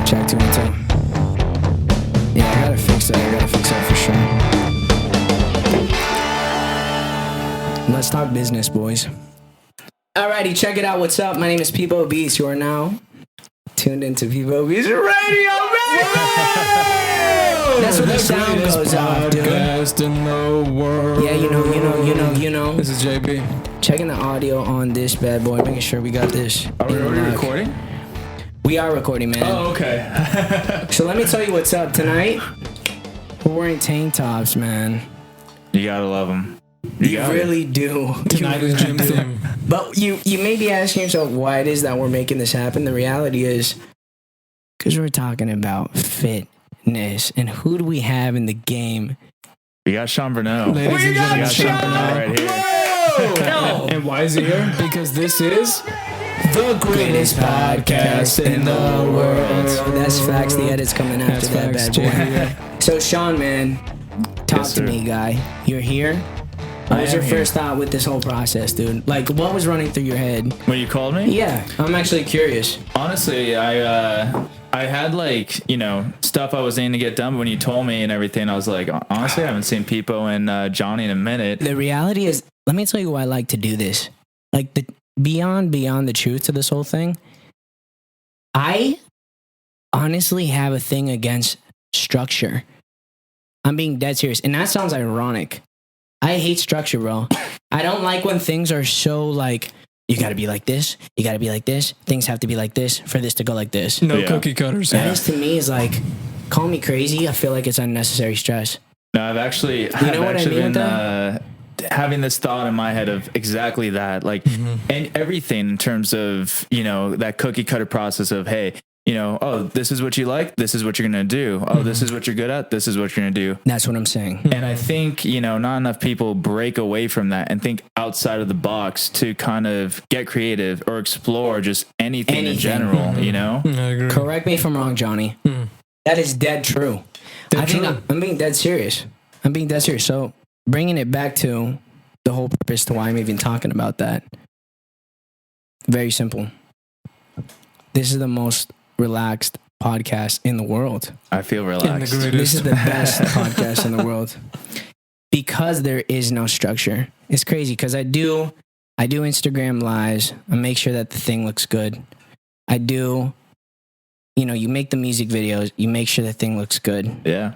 Check 2 and 2. Yeah, I gotta fix that for sure. Let's talk business, boys. Alrighty, check it out. What's up? My name is PipoBeats. You are now tuned into PipoBeats Radio, baby! That's what the sound goes off, dude. In the world. Yeah, you know. This is JB. Checking the audio on this bad boy, making sure we got this. Are we already recording? We are recording, man. Oh, okay. So let me tell you what's up tonight. We're wearing tank tops, man. You gotta love them. You really do. Tonight is gym theme. But you may be asking yourself why it is that we're making this happen. The reality is because we're talking about fitness. And who do we have in the game? We got Sean Burnell. Ladies and gentlemen, Sean Burnell right here. No. And why is he here? Because this is the greatest podcast in the world. That's facts. The edit's coming after that facts, bad boy. So Sean, man, talk Yes, to sir. me, guy. You're here. What was your am here. first thought with this whole process, dude? Like, what was running through your head? When you called me? Yeah, I'm actually curious. Honestly, I had stuff I was aiming to get done, but when you told me and everything, I was like, honestly, I haven't seen Pipo and Johnny in a minute. The reality is, let me tell you why I like to do this. Like, the beyond the truth to this whole thing, I honestly have a thing against structure. I'm being dead serious. And that sounds ironic. I hate structure, bro. I don't like when things are so like, you gotta be like this, you gotta be like this, things have to be like this for this to go like this. No Yeah. cookie cutters. That is, to me, is like, call me crazy. I feel like it's unnecessary stress. No, I've actually what I mean with been having this thought in my head of exactly that, like, and everything in terms of, that cookie cutter process of, hey, oh, this is what you like, this is what you're going to do. Oh, this is what you're good at, this is what you're going to do. That's what I'm saying. And I think, not enough people break away from that and think outside of the box to kind of get creative or explore just anything. In general, I agree. Correct me if I'm wrong, Johnny. That is dead true. I think I'm being dead serious. So bringing it back to the whole purpose to why I'm even talking about that. Very simple. This is the most relaxed podcast in the world. I feel relaxed. This is the best podcast in the world because there is no structure. It's crazy because I do Instagram lives. I make sure that the thing looks good. I do, you make the music videos. You make sure the thing looks good. Yeah.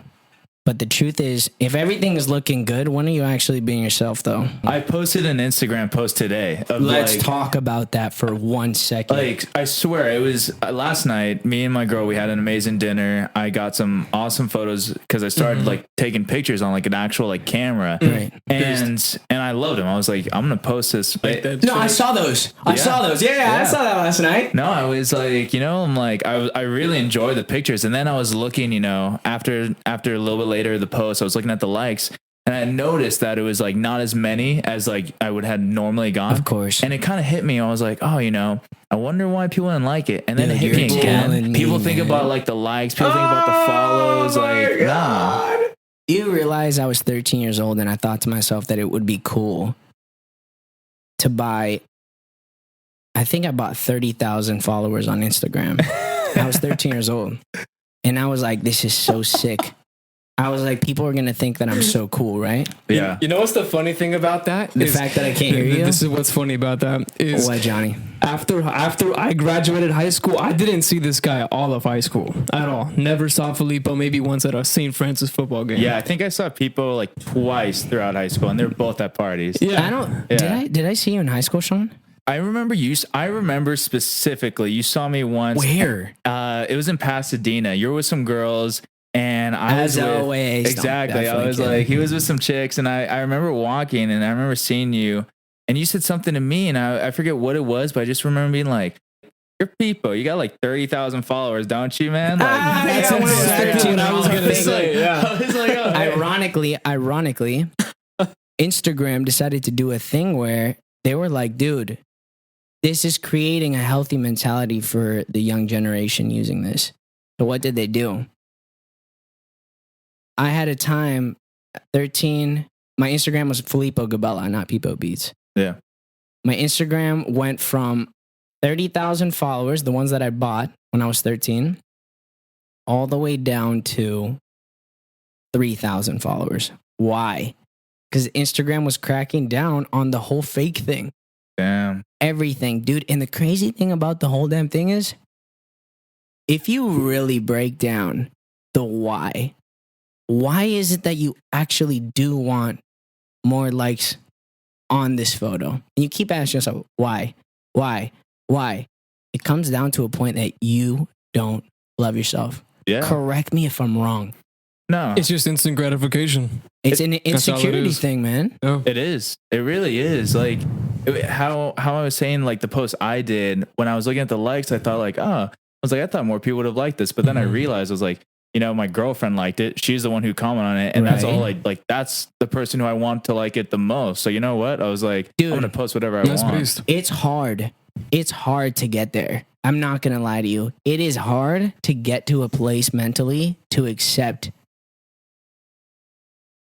But the truth is, if everything is looking good, when are you actually being yourself, though? I posted an Instagram post today. Let's talk about that for 1 second. Like, I swear, it was last night, me and my girl, we had an amazing dinner. I got some awesome photos because I started taking pictures on like an actual camera. Right. And I loved them. I was like, I'm going to post this. No, I saw those. I saw those. Yeah, I saw that last night. No, I was like, I'm like, I really enjoy the pictures. And then I was looking, after a little bit later the post, I was looking at the likes and I noticed that it was like not as many as like I would had normally gone. Of course. And it kind of hit me. I was like, oh, I wonder why people didn't like it. And then Dude, it hit me you're again. killing me, People think man. about like the likes, people think about the follows. Like, no. You realize I was 13 years old and I thought to myself that it would be cool to buy, I think I bought 30,000 followers on Instagram. I was 13 years old. And I was like, this is so sick. I was like, people are going to think that I'm so cool, right? Yeah. You know what's the funny thing about that? The fact that I can't hear you? This is what's funny about that. Is What, Johnny? after I graduated high school, I didn't see this guy all of high school at all. Never saw Filippo, maybe once at a St. Francis football game. Yeah, I think I saw people like twice throughout high school and they were both at parties. Yeah. I don't, Yeah. did I see you in high school, Sean? I remember specifically, you saw me once. Where? It was in Pasadena. You were with some girls. And I As was with, always. exactly. I was like, he was with some chicks, and I remember walking, and I remember seeing you, and you said something to me, and I forget what it was, but I just remember being like, "You're Pipo. You got like 30,000 followers, don't you, man?" Like, That's yeah, exactly what I was going to Think say. Yeah. I was like, oh, hey. Ironically, Instagram decided to do a thing where they were like, dude, this is creating a healthy mentality for the young generation using this. So what did they do? I had a time, 13, my Instagram was Filippo Gabella, not PipoBeats. Yeah. My Instagram went from 30,000 followers, the ones that I bought when I was 13, all the way down to 3,000 followers. Why? Because Instagram was cracking down on the whole fake thing. Damn. Everything, dude. And the crazy thing about the whole damn thing is, if you really break down the why is it that you actually do want more likes on this photo? And you keep asking yourself, why? It comes down to a point that you don't love yourself. Yeah. Correct me if I'm wrong. No. It's just instant gratification. It's an That's all it insecurity is. thing, man. Yeah. It is. It really is. Like how I was saying, like the post I did when I was looking at the likes, I thought like, I thought more people would have liked this, but then I realized I was like, my girlfriend liked it. She's the one who commented on it, and that's all. Like that's the person who I want to like it the most. So you know what? I was like, dude, I'm gonna post whatever I want. Based. It's hard. It's hard to get there. I'm not gonna lie to you. It is hard to get to a place mentally to accept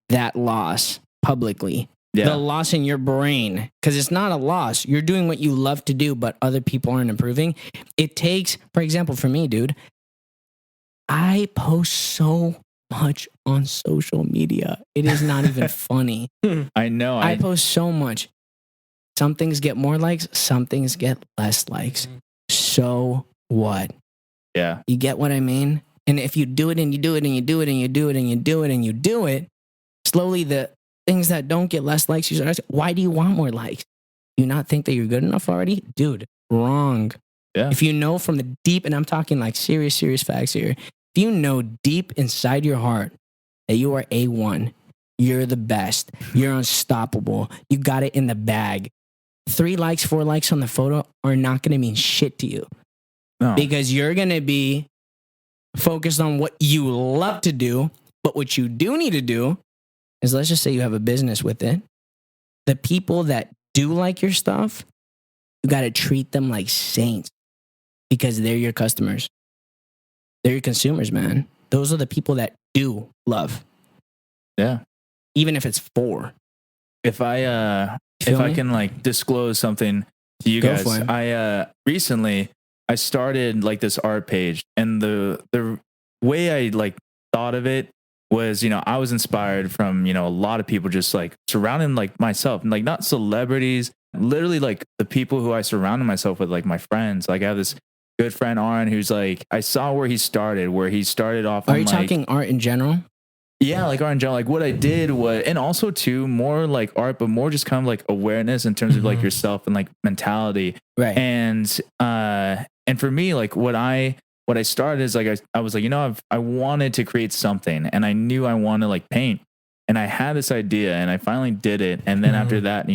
that loss publicly. Yeah. The loss in your brain, because it's not a loss. You're doing what you love to do, but other people aren't improving. It takes, for example, for me, dude, I post so much on social media. It is not even funny. I know. I post so much. Some things get more likes, some things get less likes. So what? Yeah. You get what I mean? And if you do it and you do it and you do it and you do it and you do it and you do it, slowly the things that don't get less likes, you start asking, why do you want more likes? Do you not think that you're good enough already? Dude, wrong. Yeah. If you know from the deep, and I'm talking like serious facts here. If you know deep inside your heart that you are A1, you're the best, you're unstoppable, you got it in the bag, 3 likes, 4 likes on the photo are not going to mean shit to you. No. Because you're going to be focused on what you love to do. But what you do need to do is, let's just say you have a business with it. The people that do like your stuff, you got to treat them like saints because they're your customers. They're your consumers, man. Those are the people that do love. Yeah. Even if it's 4. If I Feel me? can like disclose something to you Go guys, for it. I recently I started like this art page, and the way I like thought of it was, I was inspired from, a lot of people just like surrounding like myself, and like not celebrities, literally like the people who I surrounded myself with, like my friends. Like I have this good friend Aaron, who's like, I saw where he started off. Are you talking art in general? Yeah, like art in general, like what I did was, and also too, more like art, but more just kind of like awareness in terms of like yourself and like mentality. Right. And for me, like what I started is like, I was like, I wanted to create something, and I knew I wanted to like paint, and I had this idea, and I finally did it. And then after that,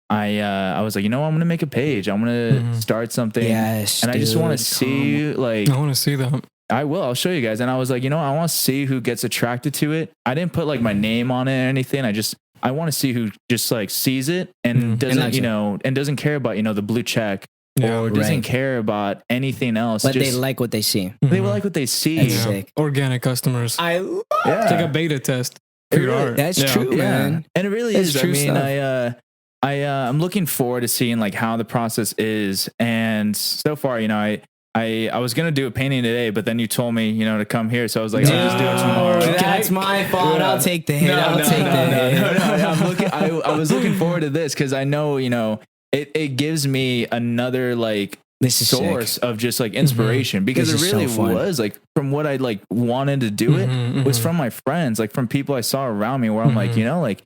I was like, I'm going to make a page. I'm going to start something. Yes, and I just want dude, to see like, I want to see that. I will. I'll show you guys. And I was like, I want to see who gets attracted to it. I didn't put like my name on it or anything. I want to see who just like sees it and doesn't, and doesn't care about, the blue check or doesn't care about anything else. But they like what they see. They like what they see. That's sick. Organic customers. I love It's like a beta test for your art. That's true, man. And it really That's is. true I mean, stuff. I'm looking forward to seeing like how the process is. And so far, I was gonna do a painting today, but then you told me, to come here, so I was like, I'll just do it tomorrow. That's my fault. I'll take the hit. I'll take the hit. I was looking forward to this because I know, it gives me another like This is source sick. of just like inspiration, because This it is really so fun. was like from what I like wanted to do it was from my friends, like from people I saw around me, where I'm like, like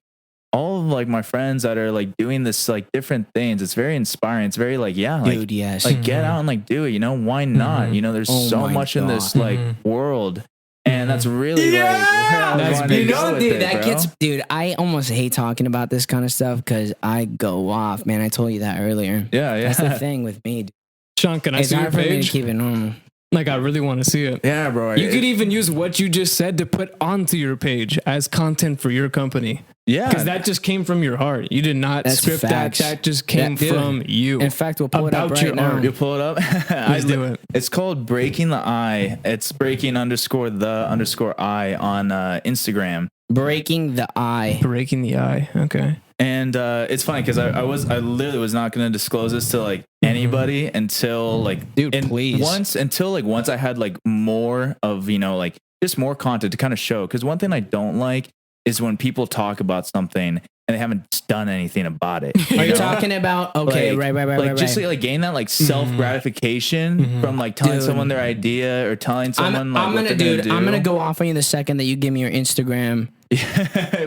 all of like my friends that are like doing this like different things. It's very inspiring. It's very like, yeah, like, Dude, yes. like get out and like do it. Why not? There's Oh so my much in this God. like world, and that's really like where I wanted to go with dude, it, that bro. gets, dude. I almost hate talking about this kind of stuff because I go off, man. I told you that earlier. Yeah. That's the thing with me. Dude. Sean, can I It's see your hard for me to page? keep it normal. Like, I really want to see it. Yeah, bro. You could even use what you just said to put onto your page as content for your company. Yeah, Because that just came from your heart. You did not That's script facts. that. That just came Dude, from you. In fact, we'll pull it up About right your now. art. you pull it up. Let's do it. It's called Breaking the Eye. It's breaking_the_eye on Instagram. Breaking the eye. Breaking the eye. Okay. And it's funny because I literally was not going to disclose this to like anybody until like, Dude, please. Once I had like more of, you know, like just more content to kind of show. Because one thing I don't like is when people talk about something and they haven't done anything about it. Are you talking about, okay, like, right. Just like gain that like self gratification from like telling someone their idea or telling someone I'm what they're gonna do. I'm gonna go off on you the second that you give me your Instagram.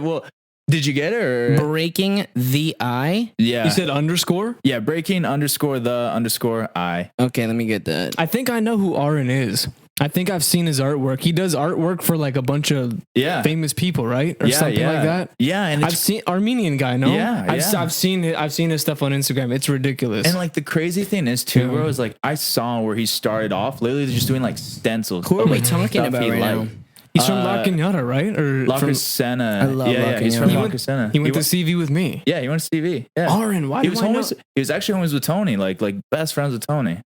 Well, did you get it or breaking the eye? Yeah, You said underscore? yeah, breaking _the _I. Okay, let me get that. I think I know who Aaron is. I think I've seen his artwork. He does artwork for like a bunch of famous people, right? Or something like that. Yeah, and I've seen Armenian guy, no? Yeah, I've seen his stuff on Instagram. It's ridiculous. And like the crazy thing is too, bro, is like I saw where he started off literally just doing like stencils. Who are of, we like, talking stuff about he right now? liked. He's from La Cañada, right? Or La from, Crescenta. I love La yeah, he's from Cañada. La Crescenta. he went to CV with me. Yeah, he went to CV. Yeah. Aaron, why He do I know? he was actually homies with Tony, like best friends with Tony.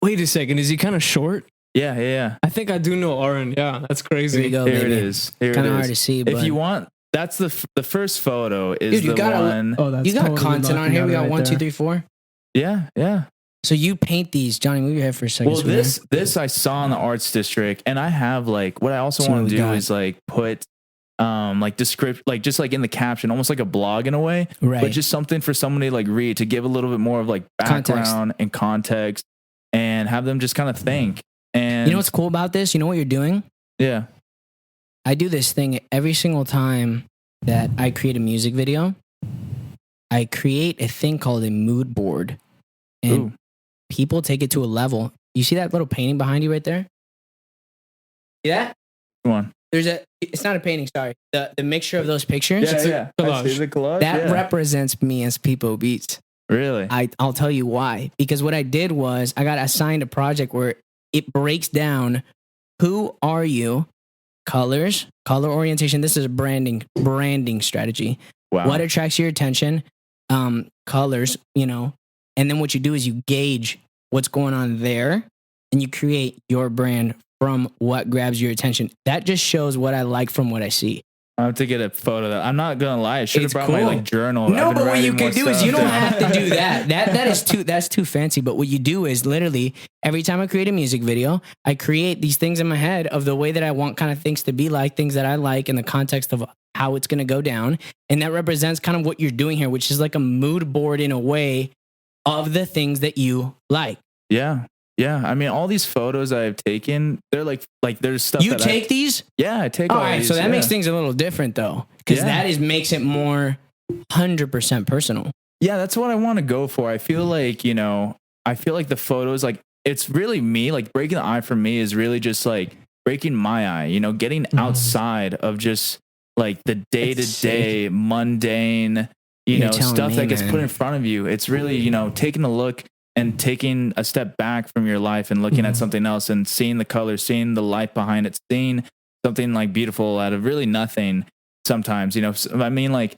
Wait a second, is he kind of short? Yeah. I think I do know Aaron. Yeah, that's crazy. Here you go, Here baby. it is. Here Kind it of is. hard to see, but If you want, that's the first photo is Dude, you the gotta- one. Oh, that's you got totally content on here. We got right 1, 2, there. 3, 4. Yeah. So you paint these, Johnny. Move your head for a second. Well, sweetheart. this I saw in the arts district, and I have like what I also See what want we to do got. is like put like descript like just like in the caption, almost like a blog in a way, Right. but just something for somebody to like read to give a little bit more of like background and context, and have them just kind of think. And You know what's cool about this? You know what you're doing? yeah, I do this thing every single time that I create a music video. I create a thing called a mood board, and Ooh. people take it to a level. You see that little painting behind you right there? See that? come on, It's not a painting, sorry. The mixture of those pictures. yeah. I see the collage. That yeah. represents me as PipoBeats. Really? I'll tell you why. Because what I did was I got assigned a project where it breaks down who are you, colors, color orientation. This is a branding strategy. Wow. What attracts your attention, colors, you know, and then what you do is you gauge what's going on there and you create your brand from what grabs your attention. That just shows what I like from what I see. I have to get a photo of that. I'm not gonna lie. I should have It's brought my cool. like journal. No, I've been but what you writing more can do is you stuff don't down. have to do that. That's too fancy. But what you do is literally every time I create a music video, I create these things in my head of the way that I want kind of things to be like, things that I like in the context of how it's gonna go down. And that represents kind of what you're doing here, which is like a mood board in a way of the things that you like. Yeah. I mean, all these photos I've taken, they're like there's stuff. You that take these? Yeah, I take All all right, these. so that yeah. makes things a little different though. Because Yeah. makes it more 100% personal. Yeah, that's what I want to go for. I feel like, you know, the photos, like, it's really me. Like, breaking the eye for me is really just like breaking my eye, you know, getting outside of just like the day to day mundane, you You're know, telling stuff me, that gets man. put in front of you. It's really, you know, taking a look and taking a step back from your life and looking at something else and seeing the color, seeing the life behind it, seeing something like beautiful out of really nothing sometimes, you know. I mean, like,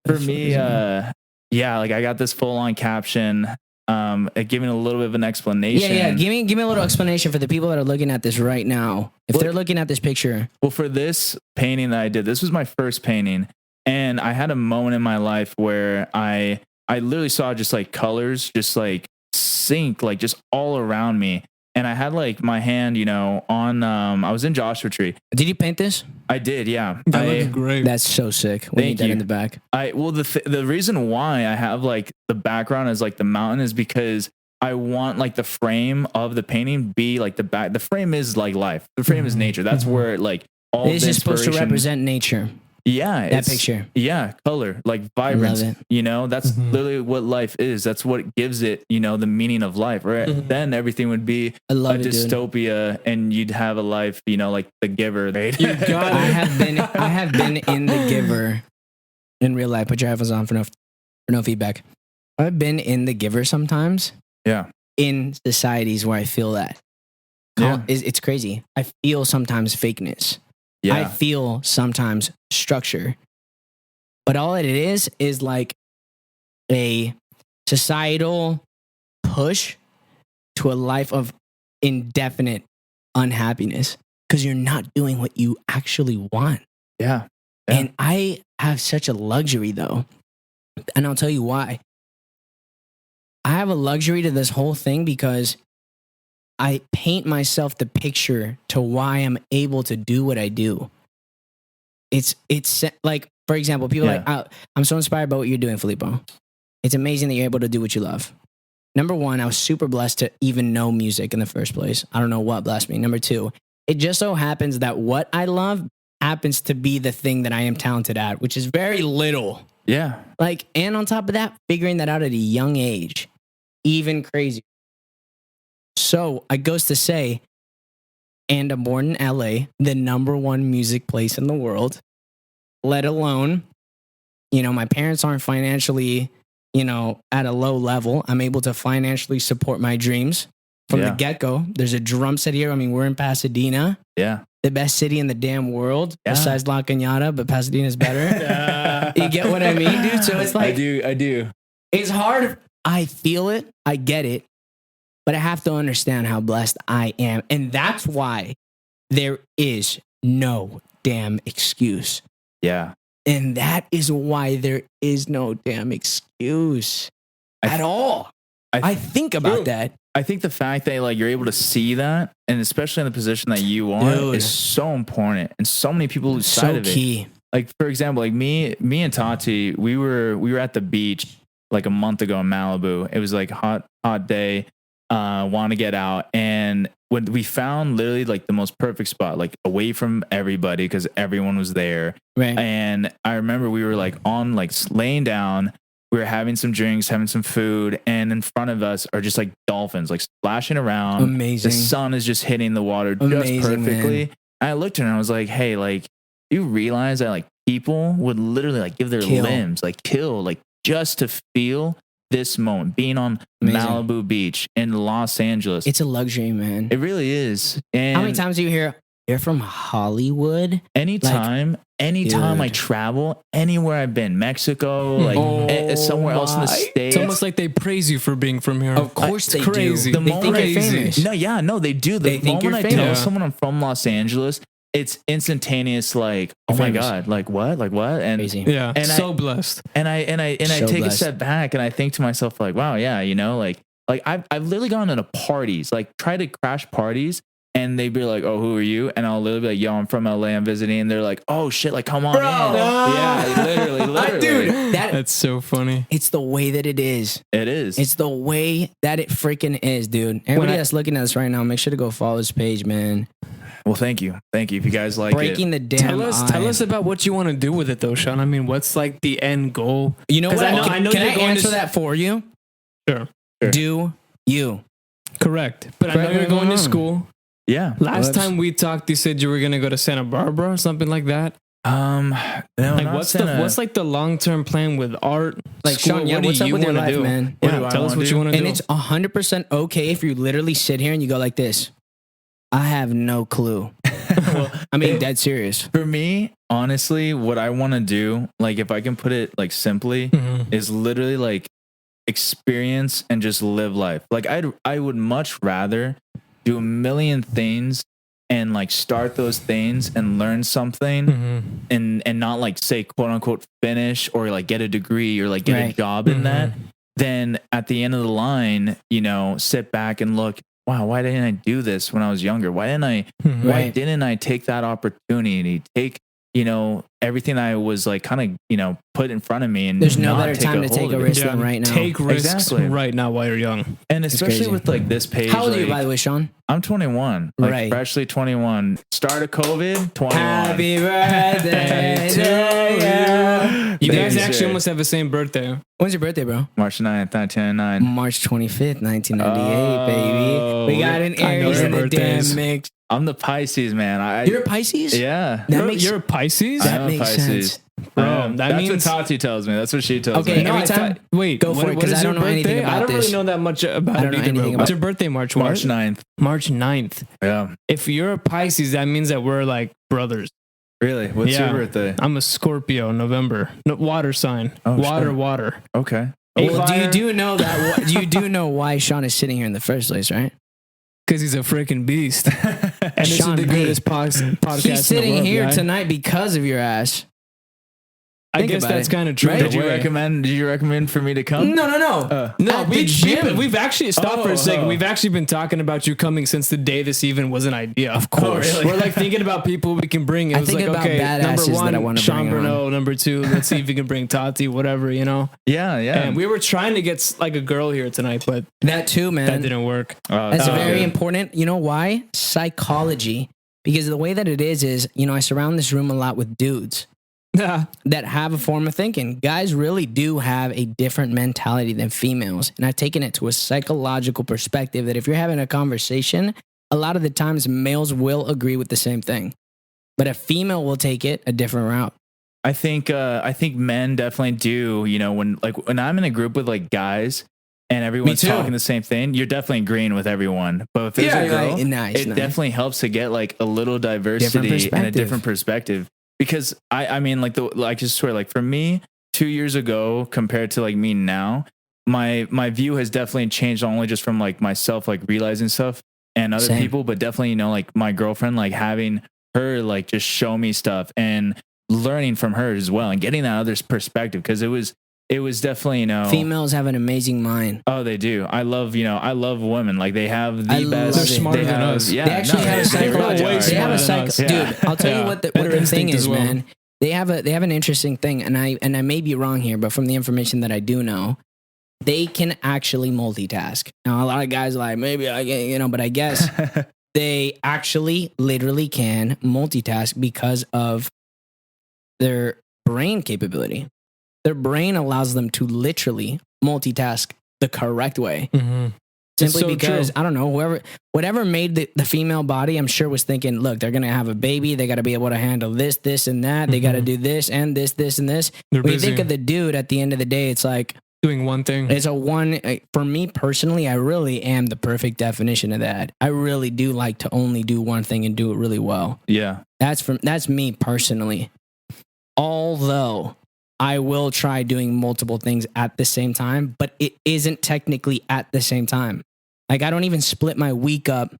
for me, like I got this full on caption, giving a little bit of an explanation. Yeah. Give me a little explanation for the people that are looking at this right now. If they're looking at this picture, Well, for this painting that I did, this was my first painting, and I had a moment in my life where I literally saw just like colors, just like sink, like just all around me. And I had like my hand, you know, on, I was in Joshua Tree. did you paint this? I did. Yeah. That looks great. That's so sick. We Thank need that you. in the back. Well, the reason why I have like the background as like the mountain is because I want like the frame of the painting be like the back. The frame is like life. The frame is nature. That's where like all This the is supposed to inspiration- represent nature. Yeah, That picture. Yeah, color, like vibrance. Love it. You know, that's literally what life is. That's what gives it, you know, the meaning of life. Right? Then everything would be I love a it, dude. dystopia, and you'd have a life, you know, like The Giver. You got I it. have been in The Giver in real life. Put your headphones on for no feedback. I've been in The Giver sometimes Yeah, in societies where I feel that. Yeah. It's crazy. I feel sometimes fakeness. yeah, I feel sometimes structure. But all it is like a societal push to a life of indefinite unhappiness because you're not doing what you actually want. yeah. And I have such a luxury though, And I'll tell you why. I have a luxury to this whole thing because I paint myself the picture to why I'm able to do what I do. It's like, for example, people are like, I'm so inspired by what you're doing, Filippo. It's amazing that you're able to do what you love. Number one, I was super blessed to even know music in the first place. I don't know what blessed me. Number two, it just so happens that what I love happens to be the thing that I am talented at, which is very little. Yeah. Like, and on top of that, figuring that out at a young age, even crazy. So I goes to say, and I'm born in LA, the number one music place in the world, let alone, my parents aren't financially, at a low level. I'm able to financially support my dreams from the get-go. There's a drum set here. I mean, we're in Pasadena. Yeah. The best city in the damn world, besides La Cañada, but Pasadena's better. You get what I mean, dude? So it's like... I do. It's hard. I feel it. I get it. But I have to understand how blessed I am. And that's why there is no damn excuse. Yeah. And that is why there is no damn excuse at all. I think about that. I think the fact that like you're able to see that, and especially in the position that you are, is so important. And so many people lose sight of it. Key. Like, for example, like me and Tati, we were at the beach like a month ago in Malibu. It was like hot day. Want to get out, and when we found literally like the most perfect spot, like away from everybody because everyone was there. Right. And I remember we were like laying down. We were having some drinks, having some food, and in front of us are just like dolphins, like splashing around. Amazing. The sun is just hitting the water just perfectly. Man. And I looked at her and I was like, "Hey, like, you realize that like people would literally like give their limbs, like kill, like just to feel this moment, being on Malibu Beach in Los Angeles. It's a luxury, man. It really is." And how many times do you hear, "You're from Hollywood"? Anytime I travel, anywhere I've been, Mexico, like somewhere else in the States. It's almost like they praise you for being from here. Of course they crazy. do. They think you're famous. No, they do. The moment I tell someone I'm from Los Angeles, it's instantaneous. Like, oh my God, like what, and crazy. Yeah, and so blessed. And I take a step back and I think to myself, like, wow, yeah, like I've literally gone into parties, like try to crash parties. And they'd be like, "Oh, who are you?" And I'll literally be like, "Yo, I'm from LA. I'm visiting." And they're like, "Oh shit! Like, come on in." Yeah, literally. Dude, that's so funny. It's the way that it is. It is. It's the way that it freaking is, dude. Everybody that's looking at us right now, make sure to go follow his page, man. Well, thank you. If you guys like breaking the damn. Tell us about what you want to do with it, though, Sean. I mean, what's like the end goal? You know what? I know can I answer that for you? Sure. Do you? Correct. But I know you're going to school. Yeah. Last time we talked, you said you were gonna go to Santa Barbara or something like that. No, like what's like the long term plan with art? Like, school, Sean, what's up with your life, man? Yeah, tell us what you want to do. And it's 100% okay if you literally sit here and you go like this. I have no clue. Well, I mean, dead serious. For me, honestly, what I want to do, like if I can put it like simply, is literally like experience and just live life. Like I would much rather do a million things and like start those things and learn something and not like say quote unquote finish or like get a degree or like get a job in that, then at the end of the line, sit back and look, wow, why didn't I do this when I was younger? Why didn't I take that opportunity, take everything I was like kind of, put in front of me, and there's no better time to take a risk than right now. Take risks right now while you're young. And especially with like this page. How old are you, by the way, Sean? I'm 21. Like freshly 21. Start of COVID, 21. Happy birthday to you. You guys actually almost have the same birthday. When's your birthday, bro? March 9th, 1999. March 25th, 1998, baby. We got an Aries in the damn mix. I'm the Pisces, man. You're a Pisces? Yeah. You're a Pisces? That makes sense. Bro, that's what Tati tells me. That's what she tells me. Okay, every time. Wait, go for it, because I don't know anything about this. I don't really know that much about it either. What's your birthday, March 9th. March 9th. Yeah. If you're a Pisces, that means that we're like brothers. Really? What's your birthday? I'm a Scorpio, November. No, water sign. Water. Okay. Well, you do know that? You do know why Sean is sitting here in the first place, right? Because he's a freaking beast. And this Sean, is the greatest podcast he's sitting in the world, here right? tonight because of your ass. I Think guess about that's it. kind of true. Right? in a Did you way. recommend? Did you recommend for me to come? No. No, At the gym. we've actually stopped for a second. Oh. We've actually been talking about you coming since the day this even was an idea. Of course. really? We're like thinking about people we can bring. It I was think like, about okay, number badasses one, that I wanna Sean bring on. Bruno. Number two, let's see if we can bring Tati, whatever, you know. Yeah, yeah. And we were trying to get like a girl here tonight, but That too, man. that didn't work. That's Oh, very good. important. You know why? Psychology. Because the way that it is, you know, I surround this room a lot with dudes that have a form of thinking. Guys really do have a different mentality than females. And I've taken it to a psychological perspective that if you're having a conversation, a lot of the times males will agree with the same thing. But a female will take it a different route. I think men definitely do. You know, when I'm in a group with like guys and everyone's too. talking the same thing, you're definitely agreeing with everyone. But if there's a girl, right. Nice. it definitely helps to get like a little diversity and a perspective. different perspective. Because I mean, like I just swear, like for me, 2 years ago compared to like me now, my view has definitely changed. Not only just from like myself, like realizing stuff and other Same. people, but definitely, you know, like my girlfriend, like having her like just show me stuff and learning from her as well and getting that other's perspective. Because it was definitely, you know, Females have an amazing mind. oh, they do. I love women. Like they have I the love best. it. They're smarter they than have- us. Yeah, They actually have a they psychological. really are. They have a smarter psych. than us. Dude, I'll tell Yeah. you what the Better thing instinct is, as well. man. They have an interesting thing, and I may be wrong here, but from the information that I do know, they can actually multitask. Now, a lot of guys are like, maybe I get, you know, but I guess they actually literally can multitask because of their brain capability. Their brain allows them to literally multitask the correct way. Mm-hmm. Simply so because, true. I don't know, whatever made the female body, I'm sure was thinking, look, they're going to have a baby. They got to be able to handle this, this, and that. They got to do this and this, this, and this. They're When you busy think of the dude at the end of the day, it's like, doing one thing. it's a one. For me personally, I really am the perfect definition of that. I really do like to only do one thing and do it really well. Yeah. That's me personally. Although I will try doing multiple things at the same time, but it isn't technically at the same time. Like I don't even split my week up.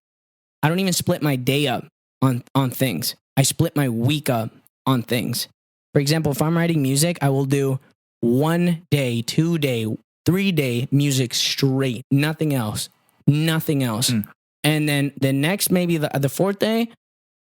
I don't even split my day up on things. I split my week up on things. For example, if I'm writing music, I will do 1 day, 2 day, 3 day music straight, nothing else. And then the next, maybe the fourth day,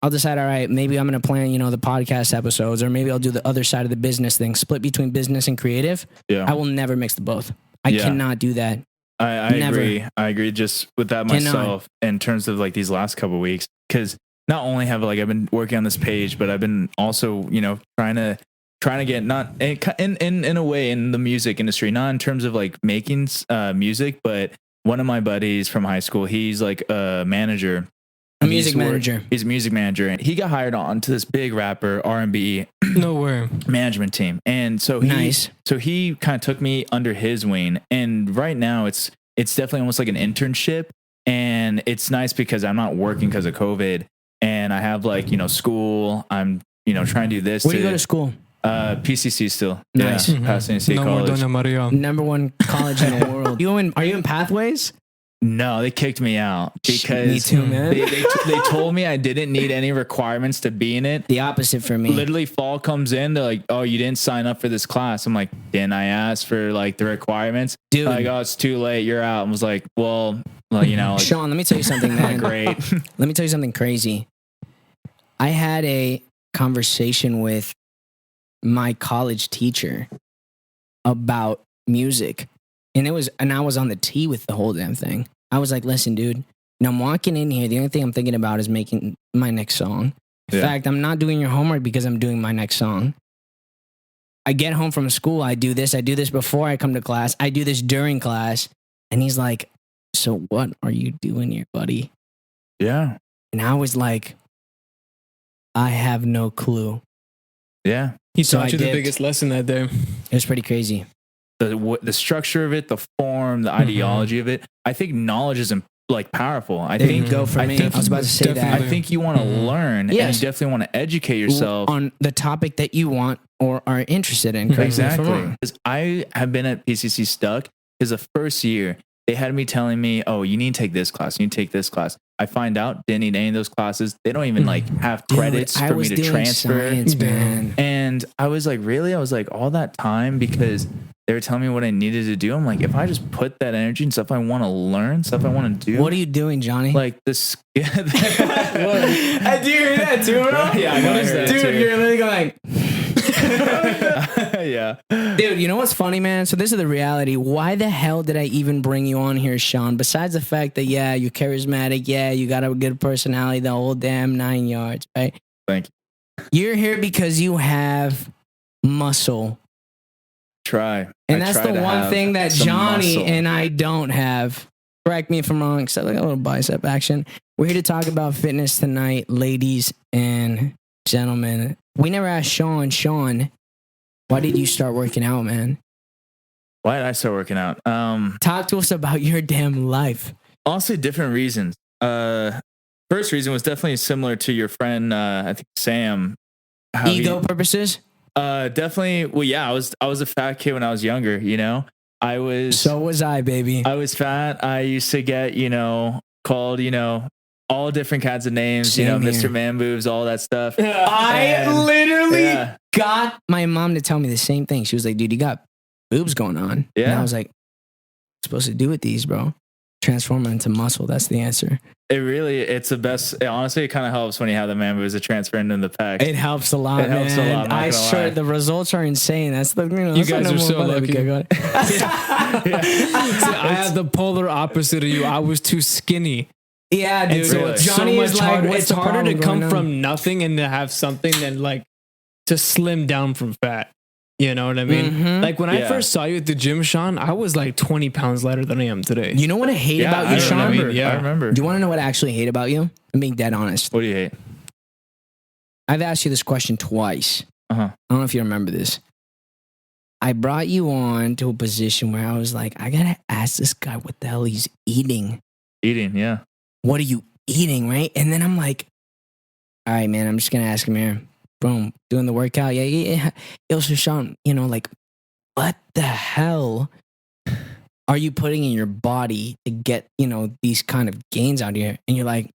I'll decide, all right, maybe I'm going to plan, you know, the podcast episodes, or maybe I'll do the other side of the business thing, split between business and creative. Yeah. I will never mix the both. I Yeah. cannot do that. I Never. agree. I agree just with that Cannot. myself in terms of like these last couple of weeks. Because not only have like I've been working on this page, but I've been also, you know, trying to get not in a way in the music industry, not in terms of like making music, but one of my buddies from high school, he's like a manager. A music manager. He's a music manager, and he got hired on to this big rapper R&B No way. management team. And so he kind of took me under his wing. And right now it's definitely almost like an internship. And it's nice because I'm not working because of COVID, and I have like, you know, school. I'm, you know, trying to do this. Where do you go to school? PCC still. Nice. Yeah, Pasadena State No more College. Doña Maria. Number one college in the world. Are you in Pathways? No, they kicked me out because Me too, man. they told me I didn't need any requirements to be in it. The opposite for me. Literally, fall comes in, they're like, "Oh, you didn't sign up for this class." I'm like, "Didn't I ask for like the requirements?" Dude. Like, "Oh, it's too late. You're out." I was like, "Well, you know, like, Sean, let me tell you something, not man. great." Let me tell you something crazy. I had a conversation with my college teacher about music. And I was on the tee with the whole damn thing. I was like, listen, dude, now I'm walking in here. The only thing I'm thinking about is making my next song. In fact, I'm not doing your homework because I'm doing my next song. I get home from school. I do this before I come to class. I do this during class. And he's like, so what are you doing here, buddy? Yeah, And I was like, I have no clue. yeah. He So taught I you the dipped. biggest lesson that day. It was pretty crazy. The structure of it, the form, the ideology of it. I think knowledge is like powerful. I There think you go for I me. think I was about to say that. definitely- I think you want to learn, and Yes. you definitely want to educate yourself. On the topic that you want or are interested in. Correct me if I'm Exactly. wrong. Because I have been at PCC stuck because the first year they had me telling me, "Oh, you need to take this class. You need to take this class." I find out didn't need any of those classes. They don't even like have credits Dude, I for me was to doing transfer. science, man. And And I was like, really? I was like, all that time because they were telling me what I needed to do. I'm like, if I just put that energy and stuff I want to learn, stuff I want to do. What are you doing, Johnny? Like this. I do hear that too, bro. Yeah, what is that, dude? Too. You're literally going. Yeah, dude. You know what's funny, man? So this is the reality. Why the hell did I even bring you on here, Sean? Besides the fact that you're charismatic, you got a good personality, the whole damn 9 yards, right? Thank you. You're here because you have muscle. And that's the one thing that Johnny muscle. And I don't have. Correct me if I'm wrong, except like a little bicep action. We're here to talk about fitness tonight, ladies and gentlemen. We never asked Sean. Sean, why did you start working out, man? Why did I start working out? Talk to us about your damn life. Honestly, different reasons. First reason was definitely similar to your friend, I think Sam. Ego purposes? Definitely. Well, yeah, I was a fat kid when I was younger, you know. So was I, baby. I was fat. I used to get, called, all different kinds of names, Same Mr. here. Man Boobs, all that stuff. I literally got my mom to tell me the same thing. She was like, dude, you got boobs going on. Yeah. And I was like, what am I supposed to do with these, bro? Transform them into muscle. That's the answer. It's the best. Honestly, it kind of helps when you have the man boobs to transfer into the pecs. It helps a lot, man. Helps a lot. I sure the results are insane. That's the you guys are so lucky. See, I had the polar opposite of you. I was too skinny. Yeah, dude. So really? it's Johnny so is much like, harder. what's It's the harder problem to come going on? from nothing and to have something than like to slim down from fat. You know what I mean? Mm-hmm. Like when I first saw you at the gym, Sean, I was like 20 pounds lighter than I am today. You know what I hate about you, Sean? I remember. Do you want to know what I actually hate about you? I'm being dead honest. What do you hate? I've asked you this question twice. Uh-huh. I don't know if you remember this. I brought you on to a position where I was like, I gotta ask this guy what the hell he's eating. Eating, yeah. What are you eating, right? And then I'm like, all right, man, I'm just gonna ask him here. Boom, doing the workout. Yeah. Yo, so Sean, like, what the hell are you putting in your body to get, these kind of gains out here? And you're like,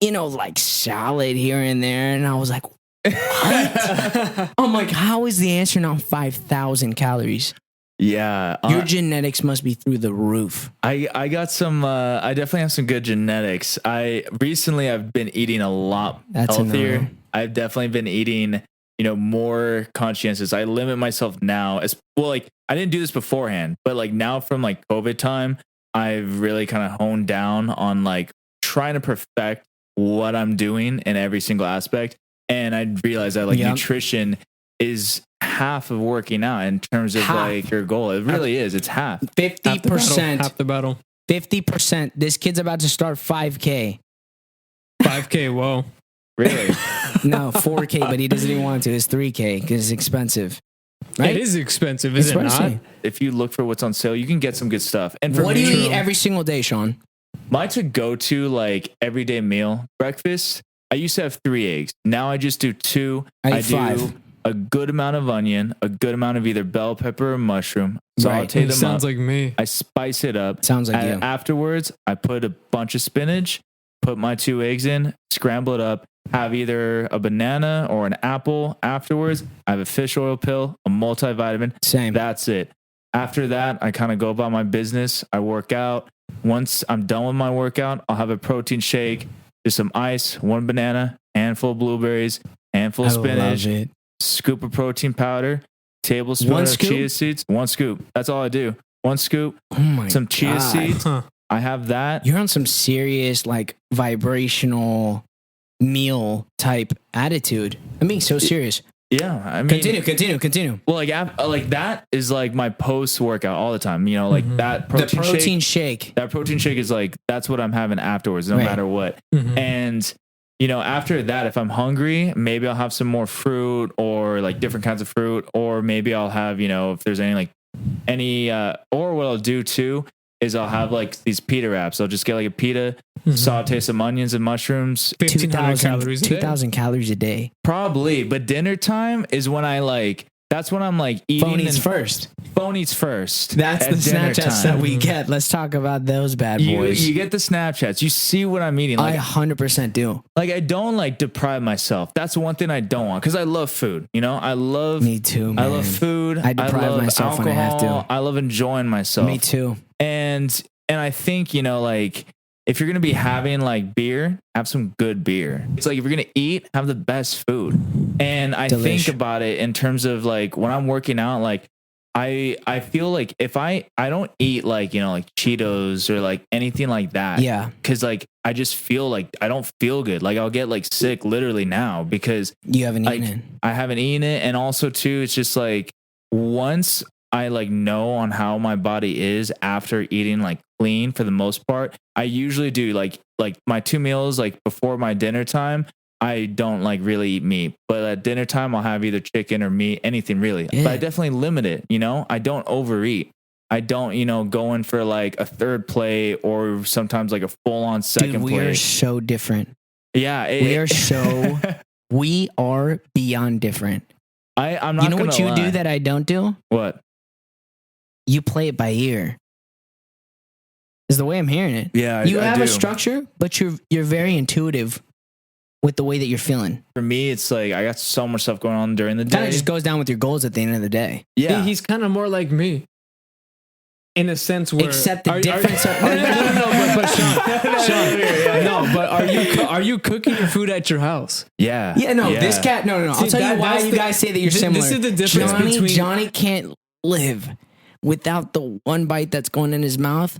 like salad here and there. And I was like, what? I'm like, how is the answer not 5,000 calories? Yeah. Your genetics must be through the roof. I got some, I definitely have some good genetics. I've been eating a lot healthier. I've definitely been eating, more conscientious. I limit myself now as well. Like I didn't do this beforehand, but like now from like COVID time, I've really kind of honed down on like trying to perfect what I'm doing in every single aspect. And I realized that like nutrition is half of working out in terms of like your goal. It really is. It's half. 50%. Half the battle. 50%. This kid's about to start 5K. 5K, whoa. Really? No, 4K, but he doesn't even want to. It's 3K because it's expensive. Right? It is expensive, is it not? If you look for what's on sale, you can get some good stuff. And what do you eat every single day, Sean? My to go to like everyday meal breakfast. I used to have 3 eggs. Now I just do 2. I do 5. A good amount of onion, a good amount of either bell pepper or mushroom. Saute them Sounds up. like me. I spice it up. Sounds like you. Afterwards, I put a bunch of spinach, put my 2 eggs in, scramble it up, have either a banana or an apple. Afterwards, I have a fish oil pill, a multivitamin. Same. That's it. After that, I kind of go about my business. I work out. Once I'm done with my workout, I'll have a protein shake, just some ice, 1 banana, handful of blueberries, handful of spinach, scoop of protein powder, tablespoon of chia seeds. 1 scoop. That's all I do. 1 scoop. Oh my some chia God. seeds. I have that. You're on some serious like vibrational meal type attitude. I'm being so serious. Yeah, I mean, continue. Well, like that is like my post workout all the time. Like that protein shake. That protein shake is like that's what I'm having afterwards, no matter what. And after that, if I'm hungry, maybe I'll have some more fruit or like different kinds of fruit, or maybe I'll have if there's any or what I'll do too is I'll have like these pita wraps. I'll just get like a pita, saute some onions and mushrooms. 1,500 calories a day. 2,000 calories a day. Probably, but dinner time is when I like That's when I'm like eating. Phonies first. Phonies first. That's at the dinner Snapchats time. that we get. Let's talk about those bad boys. You get the Snapchats. You see what I'm eating. I Like, 100% do. like I don't like deprive myself. That's one thing I don't want because I love food. You know, I love. Me too, man. I love food. I deprive love myself alcohol. when I have to. I love enjoying myself. Me too. And I think, you know, like if you're gonna be having like beer, have some good beer. It's like if you're gonna eat, have the best food. And I think about it in terms of like when I'm working out, like I feel like if I don't eat like, you know, like Cheetos or like anything like that. Yeah. Cause like I just feel like I don't feel good. Like I'll get like sick literally now because You haven't eaten like, it. I haven't eaten it. And also too, it's just like once I like know on how my body is after eating like clean for the most part, I usually do like my 2 meals, like before my dinner time, I don't like really eat meat, but at dinner time, I'll have either chicken or meat, anything really, Yeah. but I definitely limit it. You know, I don't overeat. I don't, you know, go in for like a third plate or sometimes like a full on second Dude, we plate. are so different. Yeah. We are beyond different. I'm not You know gonna what you lie. do that I don't do? What? You play it by ear. Is the way I'm hearing it. Yeah. You I have do. a structure, but you're very intuitive with the way that you're feeling. For me, it's like I got so much stuff going on during the Kind day. of just goes down with your goals at the end of the day. Yeah. He's kind of more like me. In a sense where Except the difference of but Sean, no, but are you cooking your food at your house? Yeah. Yeah, no, this cat, no. I'll See, tell you why that's you the- guys say that you're similar. This is the difference between Johnny can't live without the one bite that's going in his mouth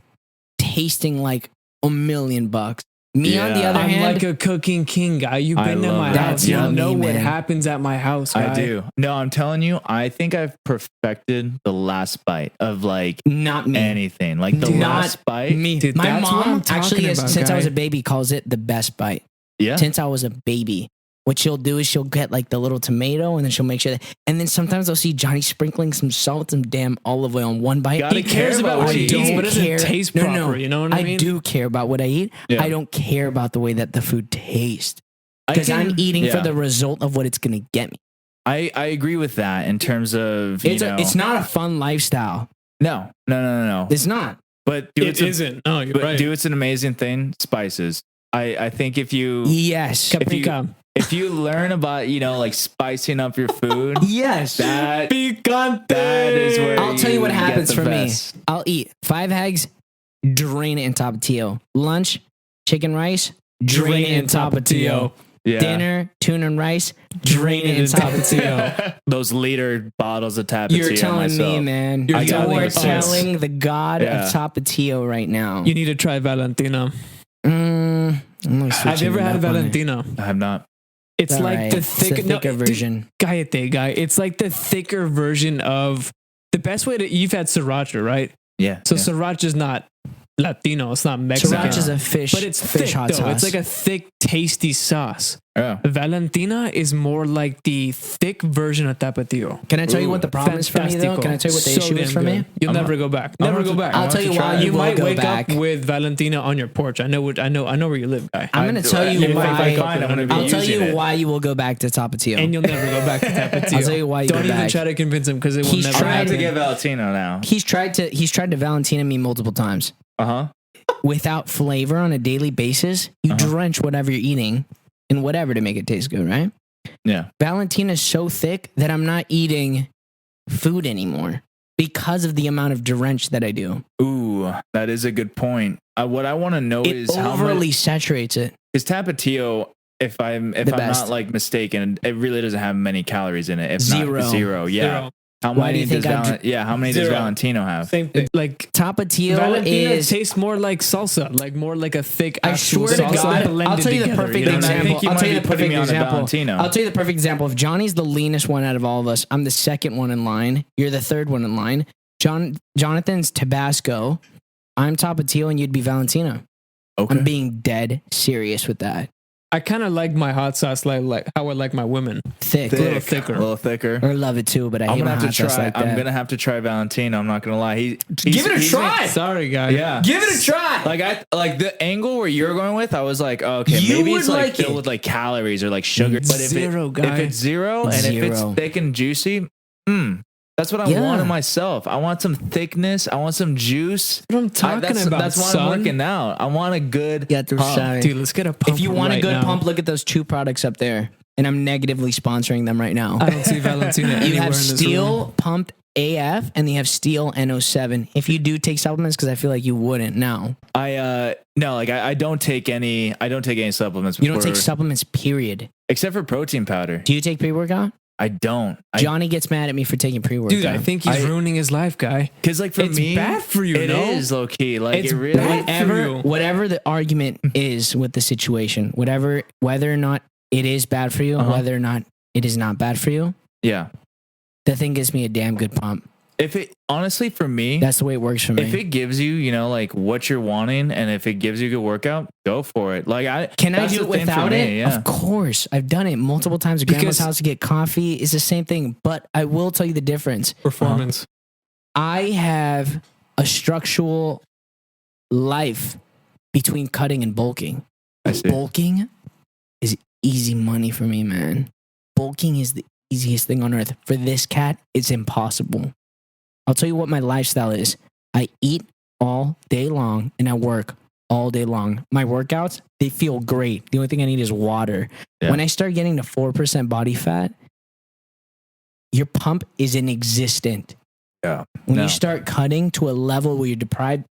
tasting like $1,000,000. Me on the Yeah. other I'm hand, like a cooking king, guy. You've I been to love my that. house. You That's don't know not me, what man. happens at my house. Guy. I do. No, I'm telling you, I think I've perfected the last bite of like not me. anything. Like the Not last bite. Me. Dude, My that's what I'm mom talking actually, about, since I was guy. a baby, calls it the best bite. Yeah. Since I was a baby. What she'll do is she'll get like the little tomato and then she'll make sure that, and then sometimes I'll see Johnny sprinkling some salt and damn olive oil on one bite. Gotta He cares care about about what he what you eats, eat. but it doesn't taste proper. You know what I mean? do care about what I eat. Yeah. I don't care about the way that the food tastes I because can- I'm eating for yeah. the result of what it's going to get me. I agree with that in terms of, you know. It's not a fun lifestyle. No. It's not. But dude, It isn't. No, you're But right. dude, it's an amazing thing. Spices. I think if you Yes. if you learn about, you know, like spicing up your food, Yes. that is where I'll tell you what get happens the for best. me. I'll eat 5 eggs, drain it in Tapatio. Lunch, chicken rice, drain it in Tapatio. Yeah. Dinner, tuna and rice, drain it in Tapatio. Those liter bottles of Tapatio. You're telling me, myself. man. You're You telling are us. telling the god Yeah. of Tapatio right now. You need to try Valentina. I'm gonna switch Have you ever it had up on it. Valentina? I have not. It's All like right. the It's thicker, thicker version. Cállate, guy. It's like the thicker version of the best way to. You've had sriracha, right? Yeah. So yeah. sriracha's not Latino. It's not Mexican. Sriracha's a fish, but it's fish thick hot though. sauce. It's like a thick, tasty sauce. Oh. Valentina is more like the thick version of Tapatio. Can I tell you what the problem is for me though? Fantastico. Can I tell you what the So issue is damn for me? good. You'll I'm never not- go back. I'm Never not go to- back. I'll tell you why You will might go wake back. up with Valentina on your porch. I know where you live, guy. I'm going to tell you If I why. find, I'm gonna be I'll tell using you it. why you will go back to Tapatio. And you'll never go back to Tapatio. I'll tell you why you Don't go even back. try to convince him because it will He's never I'm gonna have tried to happen. get Valentino now. He's tried to Valentina me multiple times. Without flavor on a daily basis, you drench whatever you're eating in whatever to make it taste good, right? Yeah. Valentina's so thick that I'm not eating food anymore because of the amount of drench that I do. Ooh, that is a good point. What I want to know It is how overly much saturates it. is Tapatio. If I'm best. not like mistaken, it really doesn't have many calories in it. If Zero. not zero, yeah. Zero. How Why many do you think does I how many does Zero. Valentino have? Same thing. Like Tapatio Valentina is. tastes more like salsa, like more like a thick. I actual swear to salsa God, blended I'll tell you the together, perfect know what I I mean? example. think you I'll might tell you be the putting perfect me on a example. Valentino. I'll tell you the perfect example. If Johnny's the leanest one out of all of us, I'm the second one in line. You're the third one in line. Jonathan's Tabasco. I'm Tapatio, and you'd be Valentina. Okay. I'm being dead serious with that. I kind of like my hot sauce like how I like my women. Thick. A little thicker. A little thicker. Or love it too, but I I'm hate my gonna have hot to sauce try. like I'm that. gonna have to try Valentino. I'm not gonna lie. Give it a try. Sorry, guy. Yeah. Give it a try. Like the angle where you're going with, I was like, oh, okay, You maybe would it's like like filled it. with like calories or like sugar. But Zero, if guy. it's zero and if Zero. it's thick and juicy, That's what I want in myself. I want some thickness. I want some juice. What I'm talking about. That's why I'm working out. I want a good pump. Dude, let's get a pump. If you want a good pump, look at those 2 products up there. And I'm negatively sponsoring them right now. I don't see Valentina anywhere. You have in this Steel room. Pumped AF and you have Steel NO7. If you do take supplements, because I feel like you wouldn't now. I don't take any supplements. You don't take supplements, period. Except for protein powder. Do you take pre-workout? I don't. Johnny gets mad at me for taking pre-workout. Dude, I think he's ruining his life, guy. Because like for it's me, bad for you. It is low key. Like it's it really bad for you. Whatever the argument is with the situation, whether or not it is bad for you, whether or not it is not bad for you. Yeah. That thing gives me a damn good pump. If it honestly for me, that's the way it works for me. If it gives you, you know, like what you're wanting, and if it gives you a good workout, go for it. Like I do it without it? Yeah. Of course, I've done it multiple times at grandma's house to get coffee. It's the same thing, but I will tell you the difference. Performance. I have a structural life between cutting and bulking. I see. Bulking is easy money for me, man. Bulking is the easiest thing on earth. For this cat, it's impossible. I'll tell you what my lifestyle is. I eat all day long and I work all day long. My workouts, they feel great. The only thing I need is water. Yeah. When I start getting to 4% body fat, your pump is inexistent. Yeah. When you start cutting to a level where you're deprived,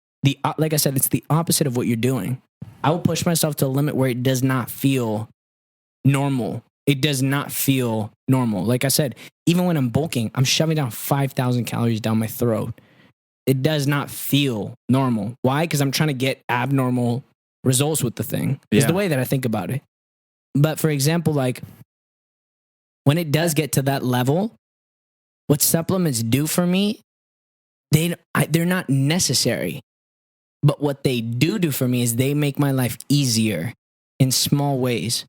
like I said, it's the opposite of what you're doing. I will push myself to a limit where it does not feel normal. It does not feel normal. Like I said, even when I'm bulking, I'm shoving down 5,000 calories down my throat. It does not feel normal. Why? Because I'm trying to get abnormal results with the thing. It's the way that I think about it. But for example, like when it does get to that level, what supplements do for me, they're not necessary. But what they do for me is they make my life easier in small ways.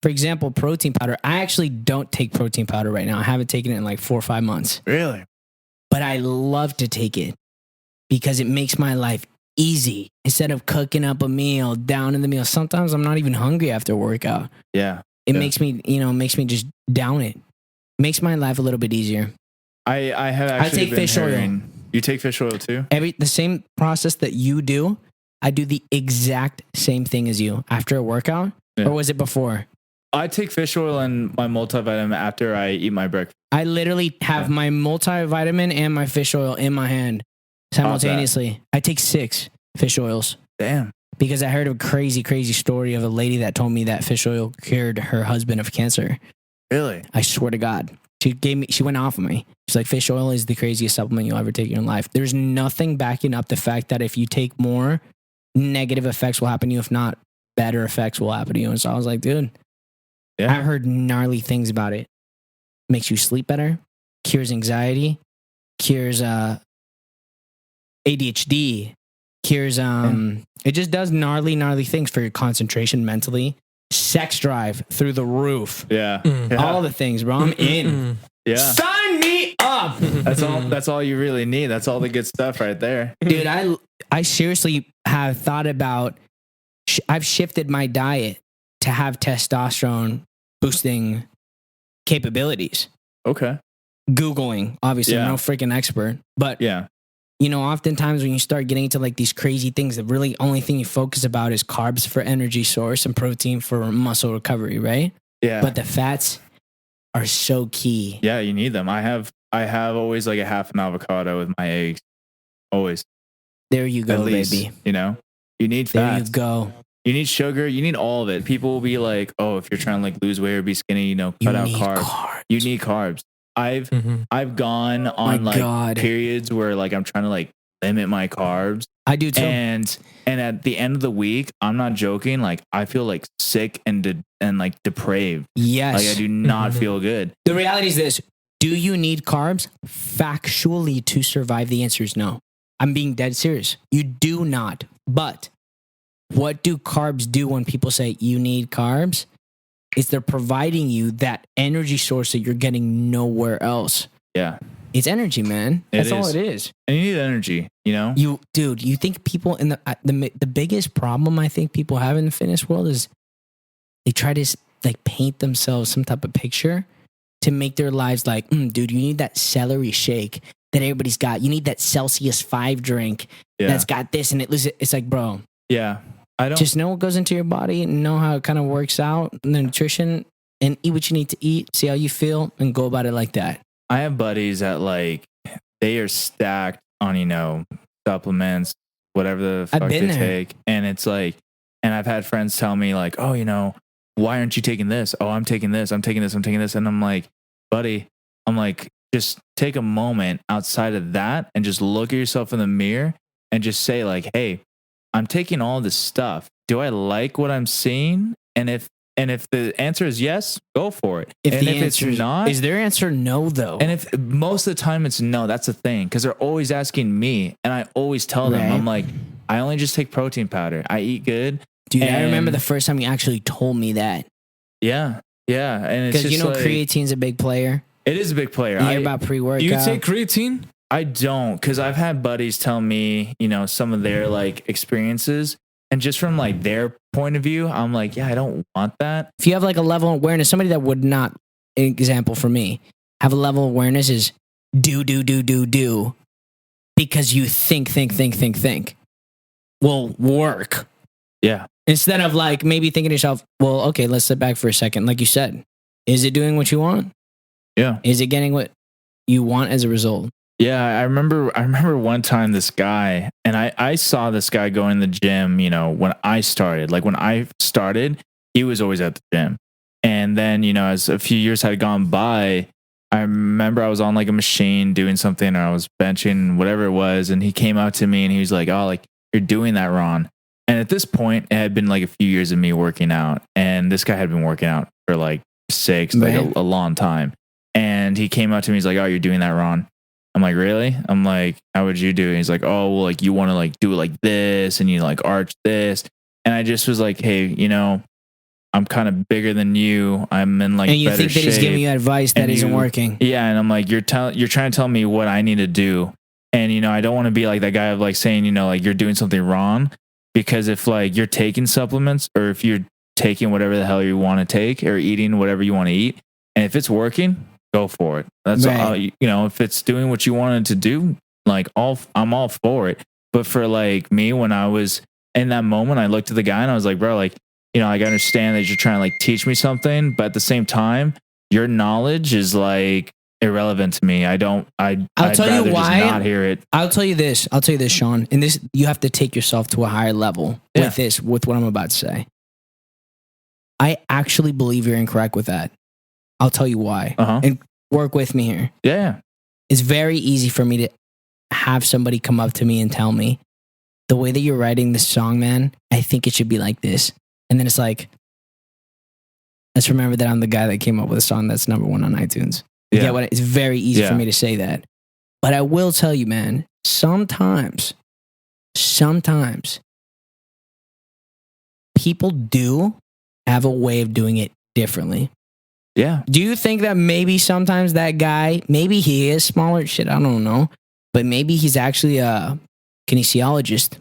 For example, protein powder. I actually don't take protein powder right now. I haven't taken it in like 4 or 5 months. Really? But I love to take it because it makes my life easy. Instead of cooking up a meal, down in the meal. Sometimes I'm not even hungry after a workout. Yeah. It makes me just down it. Makes my life a little bit easier. I have actually I take fish oil. You take fish oil too? The same process that you do, I do the exact same thing as you after a workout. Yeah. Or was it before? I take fish oil and my multivitamin after I eat my breakfast. I literally have my multivitamin and my fish oil in my hand simultaneously. I take 6 fish oils. Damn. Because I heard a crazy, crazy story of a lady that told me that fish oil cured her husband of cancer. Really? I swear to God. She went off of me. She's like, fish oil is the craziest supplement you'll ever take in your life. There's nothing backing up the fact that if you take more, negative effects will happen to you. If not, better effects will happen to you. And so I was like, dude, I've heard gnarly things about it. Makes you sleep better, cures anxiety, cures ADHD, cures it just does gnarly things for your concentration mentally. Sex drive through the roof. Yeah. All the things, bro. I'm in. Yeah. Sign me up. That's all you really need. That's all the good stuff right there. Dude, I seriously have thought about I've shifted my diet to have testosterone boosting capabilities. Okay. Googling, obviously, I'm no freaking expert, but you know, oftentimes when you start getting into like these crazy things, the really only thing you focus about is carbs for energy source and protein for muscle recovery, right? Yeah. But the fats are so key. Yeah, you need them. I have always like a half an avocado with my eggs. Always. There you go, at least, baby. You know, you need fats. There you go. You need sugar. You need all of it. People will be like, "Oh, if you're trying to like lose weight or be skinny, you know, cut out carbs. You need carbs." I've gone on like periods where like I'm trying to like limit my carbs. I do too. And at the end of the week, I'm not joking. Like I feel like sick and like depraved. Yes. Like I do not feel good. The reality is this: do you need carbs factually to survive? The answer is no. I'm being dead serious. You do not. But what do carbs do when people say you need carbs? Is they're providing you that energy source that you're getting nowhere else. Yeah. It's energy, man. That's all it is. And you need energy, you know? You think people in the biggest problem I think people have in the fitness world is they try to like paint themselves some type of picture to make their lives like, dude, you need that celery shake that everybody's got. You need that Celsius 5 drink that's got this, and it's like, bro. Yeah. I don't just know what goes into your body and know how it kind of works out and the nutrition, and eat what you need to eat, see how you feel, and go about it like that. I have buddies that like they are stacked on, supplements, whatever the fuck they take. And it's like, and I've had friends tell me like, oh, why aren't you taking this? Oh, I'm taking this. I'm taking this. I'm taking this. And I'm like, buddy, just take a moment outside of that and just look at yourself in the mirror and just say like, hey, I'm taking all this stuff. Do I like what I'm seeing? And if the answer is yes, go for it. If it's not, is their answer no though? And if most of the time it's no, that's the thing. Because they're always asking me, and I always tell them, I'm like, I only just take protein powder. I eat good. Dude, I remember the first time you actually told me that. Yeah. And it's because like, creatine's a big player. It is a big player. You hear about pre-workout. You take creatine? I don't, because I've had buddies tell me, some of their like experiences, and just from like their point of view, I'm like, yeah, I don't want that. If you have like a level of awareness, somebody that would not, example for me, have a level of awareness is do, because you think will work. Yeah. Instead of like maybe thinking to yourself, well, okay, let's sit back for a second. Like you said, is it doing what you want? Yeah. Is it getting what you want as a result? Yeah, I remember one time this guy, and I saw this guy going to the gym, when I started. Like when I started, he was always at the gym. And then, as a few years had gone by, I remember I was on like a machine doing something, or I was benching, whatever it was, and he came out to me and he was like, oh, like, you're doing that wrong. And at this point, it had been like a few years of me working out, and this guy had been working out for like a long time. And he came out to me, he's like, oh, you're doing that wrong. I'm like, really? I'm like, how would you do it? And he's like, oh, well, like you want to like do it like this, and you like arch this. And I just was like, hey, I'm kind of bigger than you. I'm in like and you better think that shape. He's giving you advice that isn't working. Yeah, and I'm like, you're trying to tell me what I need to do. And I don't want to be like that guy of like saying, like you're doing something wrong, because if like you're taking supplements, or if you're taking whatever the hell you want to take, or eating whatever you want to eat, and if it's working, go for it. That's all, if it's doing what you wanted to do, like I'm all for it. But for like me, when I was in that moment, I looked at the guy and I was like, bro, like, I understand that you're trying to like teach me something, but at the same time, your knowledge is like irrelevant to me. I'll tell you why. Just not hear it. I'll tell you this, Sean, and this, you have to take yourself to a higher level with what I'm about to say. I actually believe you're incorrect with that. I'll tell you why. And work with me here. Yeah. It's very easy for me to have somebody come up to me and tell me, the way that you're writing this song, man, I think it should be like this. And then it's like, let's remember that I'm the guy that came up with a song that's number 1 on iTunes. You get what? It's very easy for me to say that. But I will tell you, man, sometimes people do have a way of doing it differently. Yeah. Do you think that maybe sometimes that guy, maybe he is smaller? Shit, I don't know. But maybe he's actually a kinesiologist.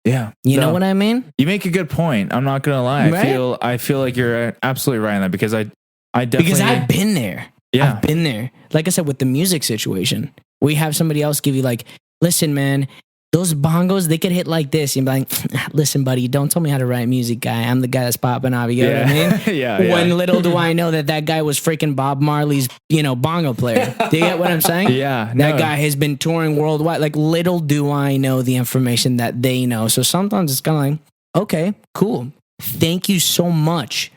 Yeah. You know what I mean? You make a good point. I'm not going to lie. Right? I feel like you're absolutely right on that, because I definitely... Because I've been there. Yeah. I've been there. Like I said, with the music situation, we have somebody else give you like, listen, man, those bongos, they could hit like this. You'd be like, listen, buddy, don't tell me how to write music, guy. I'm the guy that's popping off. You know what I mean? Yeah. When little do I know that guy was freaking Bob Marley's, bongo player. Do you get what I'm saying? Yeah. That guy has been touring worldwide. Like, little do I know the information that they know. So sometimes it's kind of like, okay, cool. Thank you so much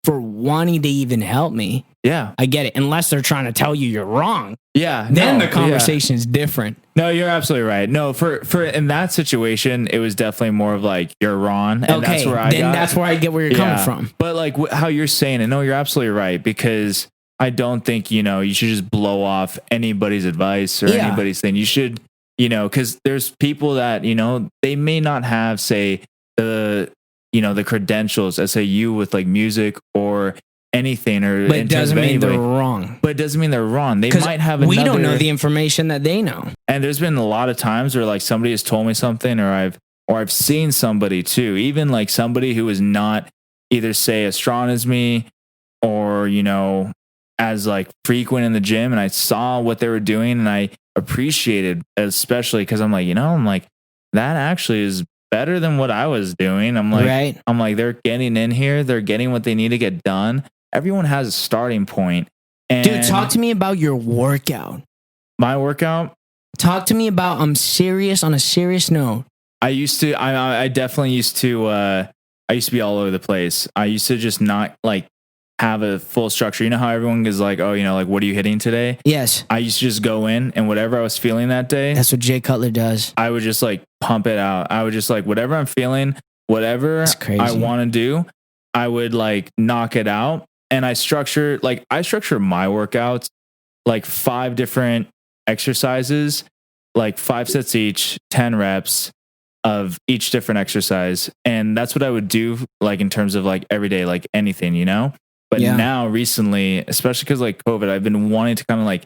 for wanting to even help me. Yeah. I get it. Unless they're trying to tell you you're wrong. Yeah. Then the conversation's different. No, you're absolutely right. No, for in that situation, it was definitely more of like, you're wrong. And okay, that's where I get where you're coming from. But like how you're saying it, no, you're absolutely right, because I don't think, you should just blow off anybody's advice or anybody's thing. You should, because there's people that, they may not have, say, the credentials as, say, you with like music or anything, or but it doesn't mean they're wrong. But it doesn't mean they're wrong. They might have we don't know the information that they know. And there's been a lot of times where like somebody has told me something, or I've seen somebody too, even like somebody who is not either, say, as strong as me, or as like frequent in the gym, and I saw what they were doing, and I appreciated, especially because I'm like, that actually is better than what I was doing. I'm like, they're getting in here, they're getting what they need to get done. Everyone has a starting point. And Dude, talk to me about your workout. My workout? Talk to me about, I'm serious, on a serious note. I definitely used to, I used to be all over the place. I used to just not like have a full structure. You know how everyone is like, oh, like, what are you hitting today? Yes. I used to just go in, and whatever I was feeling that day, that's what Jay Cutler does. I would just like pump it out. I would just like, whatever I'm feeling, whatever I want to do, I would like knock it out. And I structure my workouts like 5 different exercises, like 5 sets each, 10 reps of each different exercise. And that's what I would do, like in terms of like every day, like anything, But now recently, especially because like COVID, I've been wanting to kind of like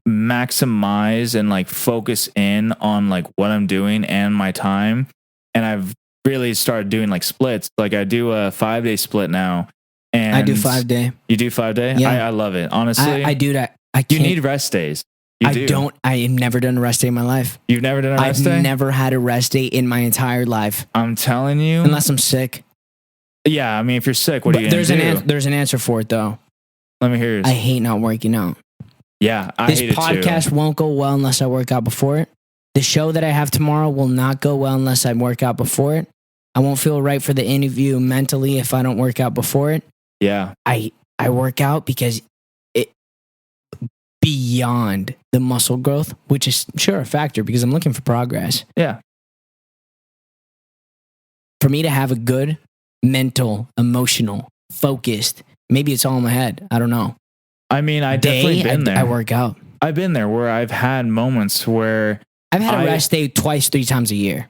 maximize and like focus in on like what I'm doing and my time. And I've really started doing like splits. Like I do a 5-day split now. And I do 5-day. You do 5-day? Yeah. I love it. Honestly. I do that. You need rest days. I have never done a rest day in my life. You've never done a rest day? I've never had a rest day in my entire life. I'm telling you. Unless I'm sick. Yeah, I mean, if you're sick, what are you going to do? There's an answer for it, though. Let me hear yours. I hate not working out. Yeah, I hate it too. This podcast won't go well unless I work out before it. The show that I have tomorrow will not go well unless I work out before it. I won't feel right for the interview mentally if I don't work out before it. Yeah. I work out because it beyond the muscle growth, which is sure a factor because I'm looking for progress. Yeah. For me to have a good mental, emotional, focused, maybe it's all in my head. I don't know. I mean, I definitely been there. I work out. I've been there where I've had moments where I've had a rest day twice, 3 times a year.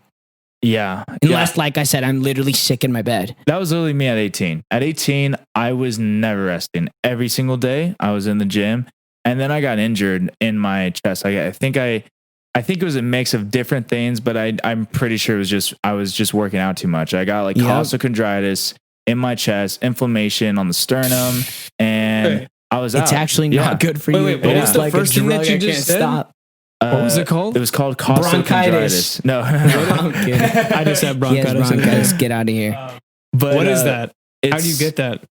Yeah. Unless, like I said, I'm literally sick in my bed. That was literally me at 18. At 18, I was never resting. Every single day, I was in the gym. And then I got injured in my chest. I think it was a mix of different things, but I'm pretty sure I was just working out too much. I got like costochondritis in my chest, inflammation on the sternum, and I was out. It's actually not good for you. Wait, what was the first thing that you just said? Stop. What was it called? It was called costochondritis. No, I just had bronchitis. He has bronchitis. Get out of here. But what is that? How do you get that?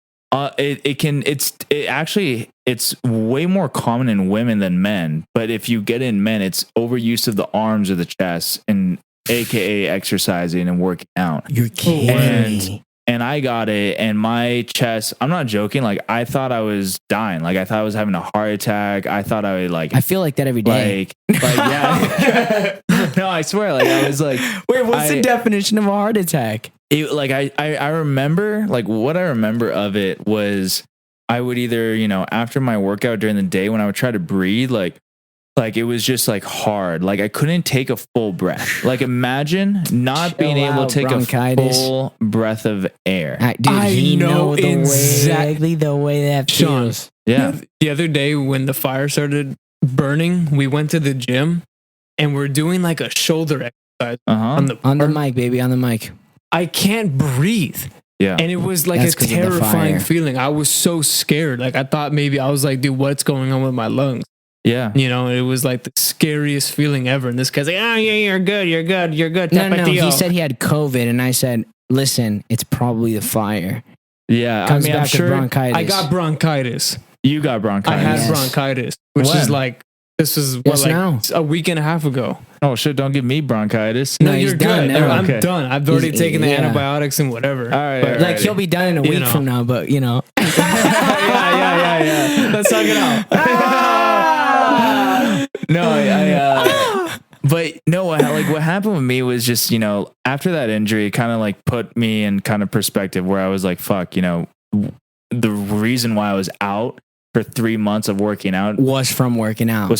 It's way more common in women than men. But if you get in men, it's overuse of the arms or the chest, and AKA exercising and working out. You're kidding me. And I got it, and my chest, I'm not joking, like I thought I was dying. Like I thought I was having a heart attack. I thought I would I feel like that every day. Yeah. No, I swear, like I was like, wait, what's the definition of a heart attack? I remember, like what I remember of it was I would either, after my workout during the day when I would try to breathe, like it was just like hard. Like I couldn't take a full breath. Like imagine not being able to take bronchitis. A full breath of air. Dude, I know exactly the way that feels. Yeah. The other day when the fire started burning, we went to the gym and we're doing like a shoulder exercise on the mic, baby, on the mic. I can't breathe. Yeah. And it was like That's a terrifying feeling. I was so scared. Like I thought maybe I was like, dude, what's going on with my lungs? Yeah. It was like the scariest feeling ever. And this guy's like, oh, yeah, you're good. No. He said he had COVID. And I said, listen, it's probably the fire. Yeah. Comes back I'm sure bronchitis. I got bronchitis. You got bronchitis. I had bronchitis, which is like, this is now. A week and a half ago. Oh, shit. Don't give me bronchitis. No, he's you're done good. now. I'm Okay. done. I've already taken the antibiotics and whatever. All right. But, all right. He'll be done in a week from now, but yeah. Let's talk it out. No, but no, what happened with me was just, after that injury, it kind of like put me in kind of perspective where I was like, fuck, the reason why I was out for 3 months of working out was from working out.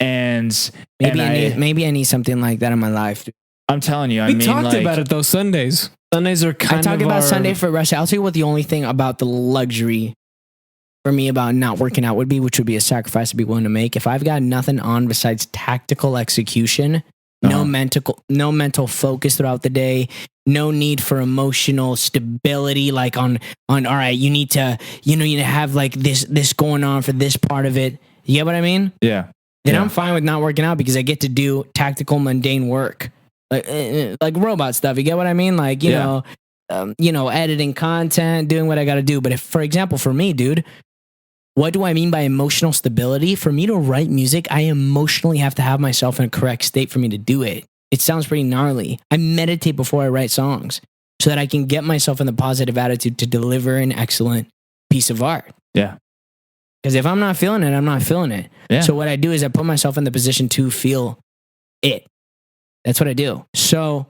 And maybe I need something like that in my life. I'm telling you, we talked about it though. Sundays are kind of. I talk about Sunday for rest. I'll tell you what the only thing about the luxury for me about not working out which would be a sacrifice to be willing to make. If I've got nothing on besides tactical execution, no no mental focus throughout the day, no need for emotional stability. Like on all right, you need to have like this going on for this part of it. You get what I mean? Yeah. Then I'm fine with not working out because I get to do tactical, mundane work, like robot stuff. You get what I mean? Like you know, editing content, doing what I got to do. But if, for example, for me, dude, what do I mean by emotional stability? For me to write music, I emotionally have to have myself in a correct state for me to do it. It sounds pretty gnarly. I meditate before I write songs so that I can get myself in the positive attitude to deliver an excellent piece of art. Yeah. Because if I'm not feeling it, I'm not feeling it. Yeah. So what I do is I put myself in the position to feel it. That's what I do. So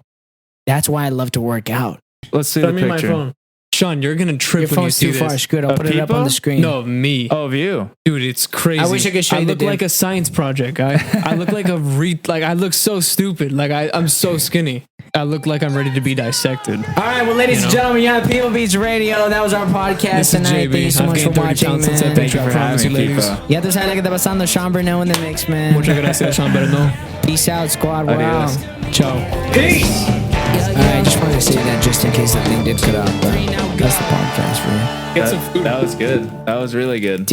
that's why I love to work out. Let's see Send the me picture. my phone. Sean, you're gonna trip Your when you phone's see too far. this. Screw it. I'll put it up on the screen. No, me. Oh, of you. Dude, it's crazy. I wish I could show you the look dude. like a science project. I look like I look so stupid. Like I'm so skinny. I look like I'm ready to be dissected. All right, well, ladies and gentlemen, you're on PipoBeats Radio. That was our podcast This is tonight. JB. Thank you so I've much for gained 30 watching, pounds since that man. Thank picture. you I for promise you, having me, ladies. Pipo. Ya tú sabes que te pasando, Sean Bruno in the mix, man. Muchas gracias, Sean. Better know. Peace out, squad. We're out. Adios. Ciao. Peace. All right, I just wanted to say that just in case the thing did cut out. But that's the podcast for you. Get some food. That was good. That was really good.